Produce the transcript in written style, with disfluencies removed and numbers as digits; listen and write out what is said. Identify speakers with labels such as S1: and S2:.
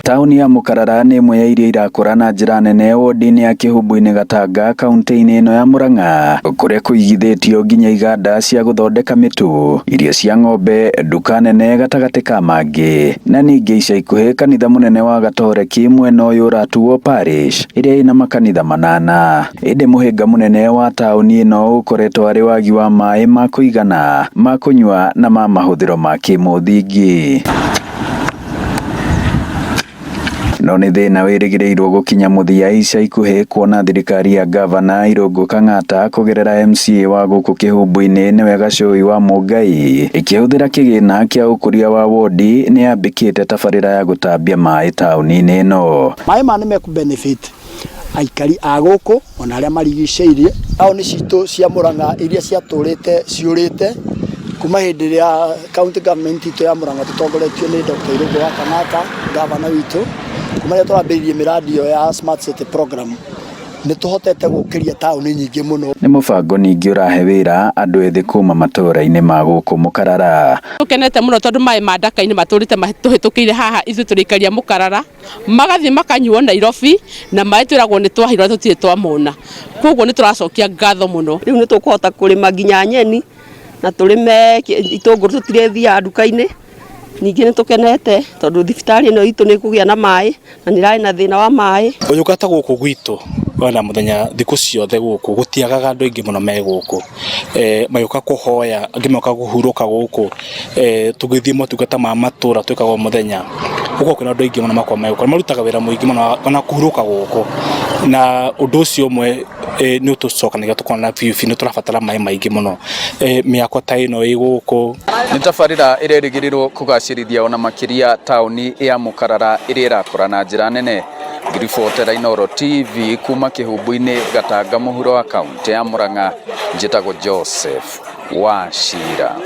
S1: Tauni ya Mukarara nĩ ĩmwe ya iria irakũra na njĩra nene wodi-inĩ ya Kĩhumbu-inĩ Gatanga kaunti-inĩ ĩno ya Murang'a, kũrĩa kũigithĩtio nginya iganda cia gũthondeka mĩtu, irio cia ng'ombe, nduka nene gatagatĩ ka mangĩ. Na ningĩ ica ikuhĩ kanitha mũnene wa Gatoreki mwena ũyũ ũratuo parish ĩrĩa ĩna makanitha 8. Ĩndĩ mũhĩnga mũnene wa tauni ĩno ũkoretwo arĩ wagi wa maĩ ma kũigana, ma kũnyua na ma mahũthĩro ma kĩmũthingi. No nĩ thĩna wĩrĩgĩrĩirwo gũkinya mũthia ica ikuhĩ, kuona thirikari ya gavana Irũngũ Kang'ata kũgerera MCA wa gũkũ Kĩhumbu-inĩ nĩwe Gacũĩ wa Mũngai ĩkĩhũthĩra kĩgĩna kĩa ũkũria wa wodi nĩ yambĩkĩte tabarĩra ya gũtambia maĩ taũni-inĩ ĩno.
S2: Maĩ ma nĩ mekũ-benefit aikari a gũkũ ona arĩa marigicĩirie taũni citũ cia Murang'a iria ciatũrĩte ciũrĩte kuma hĩndĩ ĩrĩa county government itũ ya Murang'a tũtongoretio nĩ Dr. Irũngũ wa Kang'ata, gavana witũ. Kuma rĩrĩa twambĩrĩirie mĩradi ĩyo ya Smart City Program nĩ tũhotete gũkĩria taũni nyingĩ mũno. Nĩ
S1: mũbango ningĩ ũrahe wĩra andũ ethĩ kuma matũũra-inĩ ma gũkũ Mũkarara.
S3: Tũkenete mũno tondũ maĩ ma ndaka-inĩ matũrĩte mahĩtũkĩire haha ithuĩ tũrĩkaria Mũkarara, magathiĩ makanyuo Nairobi na maĩ twĩragwo nĩ twahirwo tũtirĩ twamona. Koguo nĩ tũracokia ngatho mũno.
S4: Rĩu nĩ tũkũhota kũrĩma nginya nyeni na tũrĩme itũngũrũ tũtirethiaga nduka-inĩ. Ningĩ nĩ tũkenete tondũ thibitarĩ ĩno itũ nĩ kũgĩa na maĩ na nĩ ĩrarĩ na thĩna wa maĩ.
S5: Ũyũkata gũkũ gwitũ ona mũthenya thikũ ciothe gũkũ gũtiagaga andũ aingĩ mũno me gũkũ, magĩũka kũhoya, angĩ moka kũhurũka gũkũ, tũgĩthiĩ motungata ma matũũra twĩkaga mũthenya gũkũ kwĩna andũ aingĩ mũno makwa me gũkũ, marutaga wĩra mũingĩ mũno ona kũhurũka gũkũ, na ũndũ ũcio ũmwe nĩ ũtũcokanagia tũkona biũ nĩ tũrabatara maĩ maingĩ mũno. Mĩako ta ĩno ĩ gũkũ
S1: nĩ tabarĩra ĩrerĩgĩrĩrwo kũgacĩrithia ona makĩria taũni ya Mũkarara ĩrĩa ĩrakũra na njĩra nene. Ngiribotera Inooro TV kuma Kĩhumbu-inĩ Gatanga mũhuro wa kaunti ya Murang'a, njĩtagwo Joseph Wachira.